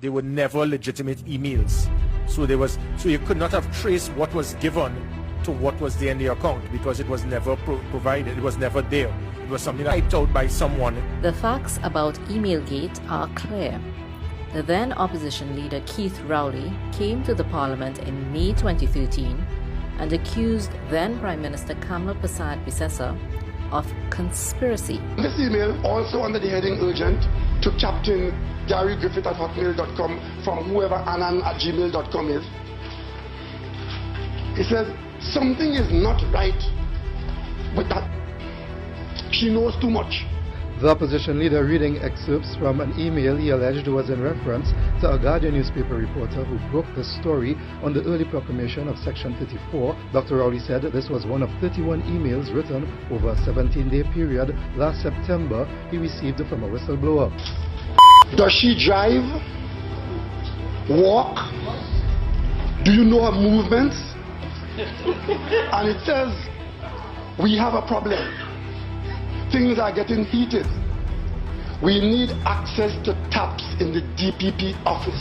They were never legitimate emails. So you could not have traced what was given to what was there in the account because it was never provided. It was never there. It was something typed out by someone. The facts about Emailgate are clear. The then opposition leader Keith Rowley came to the parliament in May 2013 and accused then Prime Minister Kamla Persad-Bissessar of conspiracy. This email, also under the heading urgent, to Captain Gary Griffith at hotmail.com from whoever anan@gmail.com is. He says, something is not right with that. She knows too much. The opposition leader reading excerpts from an email he alleged was in reference to a Guardian newspaper reporter who broke the story on the early proclamation of Section 34. Dr. Rowley said this was one of 31 emails written over a 17-day period last September he received from a whistleblower. Does she drive? Walk? Do you know her movements? And it says, we have a problem. Things are getting heated. We need access to taps in the DPP office.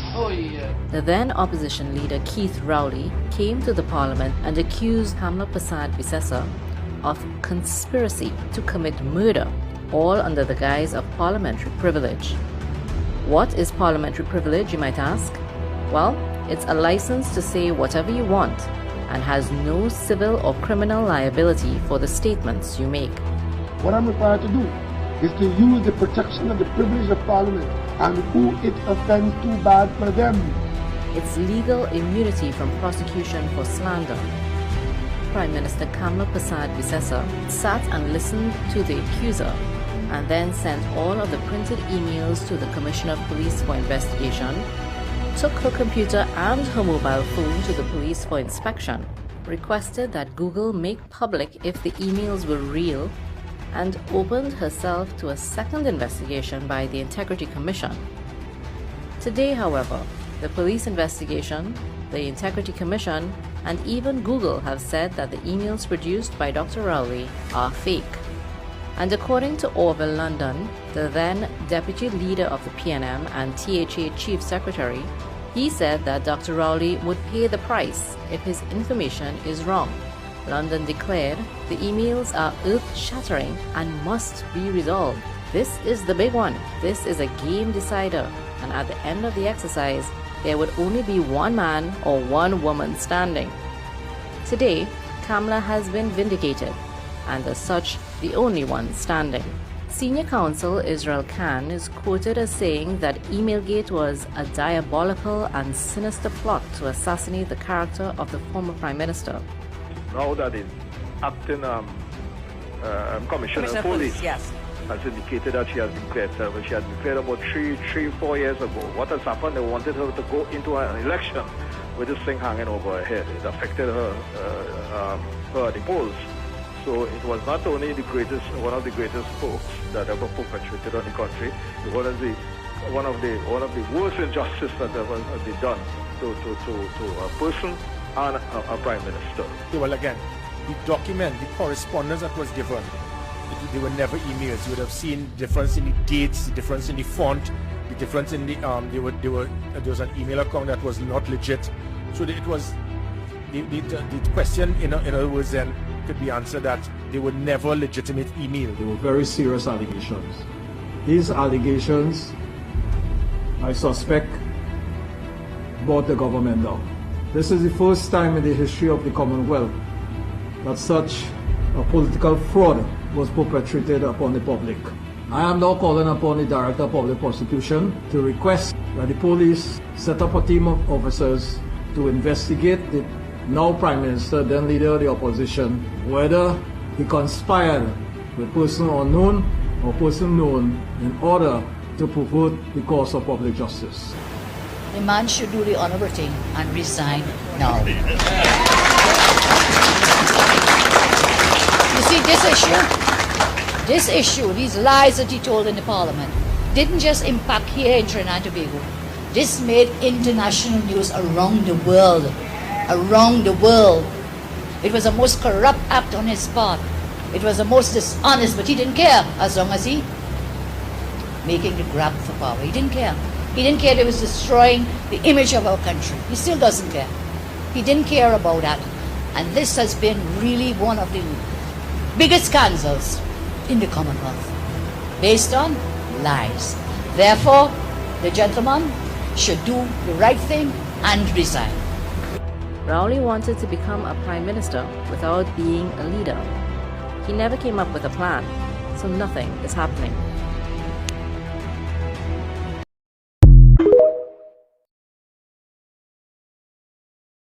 The then opposition leader Keith Rowley came to the parliament and accused Kamla Persad-Bissessar of conspiracy to commit murder, all under the guise of parliamentary privilege. What is parliamentary privilege, you might ask? Well, it's a license to say whatever you want and has no civil or criminal liability for the statements you make. What I'm required to do is to use the protection of the privilege of Parliament, and who it offends too bad for them. It's legal immunity from prosecution for slander. Prime Minister Kamla Persad-Bissessar sat and listened to the accuser and then sent all of the printed emails to the Commissioner of Police for investigation, took her computer and her mobile phone to the police for inspection, requested that Google make public if the emails were real, and opened herself to a second investigation by the Integrity Commission. Today, however, the police investigation, the Integrity Commission, and even Google have said that the emails produced by Dr. Rowley are fake. And according to Orville London, the then deputy leader of the PNM and THA chief secretary, he said that Dr. Rowley would pay the price if his information is wrong. London declared the emails are earth-shattering and must be resolved. This is the big one. This is a game decider. And at the end of the exercise, there would only be one man or one woman standing. Today, Kamla has been vindicated, and as such, the only one standing. Senior counsel Israel Khan is quoted as saying that Emailgate was a diabolical and sinister plot to assassinate the character of the former Prime Minister. Now that the acting Commissioner of Police yes, has indicated that she has been cleared. She had been cleared about 4 years ago. What has happened? They wanted her to go into an election with this thing hanging over her head. It affected her at the polls. So it was not only one of the greatest hoax that ever perpetrated on the country. It was one of the worst injustices that ever been done to a person and a Prime Minister. Well, again, the document, the correspondence that was given, they were never emails. You would have seen difference in the dates, the difference in the font, the difference in the there was an email account that was not legit. So it was the question in other words then could be answered that they were never legitimate emails. They were very serious allegations. These allegations, I suspect, brought the government down. This is the first time in the history of the Commonwealth that such a political fraud was perpetrated upon the public. I am now calling upon the Director of Public Prosecution to request that the police set up a team of officers to investigate the now Prime Minister, then leader of the opposition, whether he conspired with person unknown or person known in order to pervert the cause of public justice. the man should do the honorable thing and resign now. You see, this issue, these lies that he told in the Parliament, didn't just impact here in Trinidad and Tobago. This made international news around the world. Around the world. It was the most corrupt act on his part. It was the most dishonest, but he didn't care as long as he making the grab for power. He didn't care. He didn't care that it was destroying the image of our country. He still doesn't care. He didn't care about that. And this has been really one of the biggest scandals in the Commonwealth, based on lies. Therefore, the gentleman should do the right thing and resign. Rowley wanted to become a prime minister without being a leader. He never came up with a plan, so nothing is happening.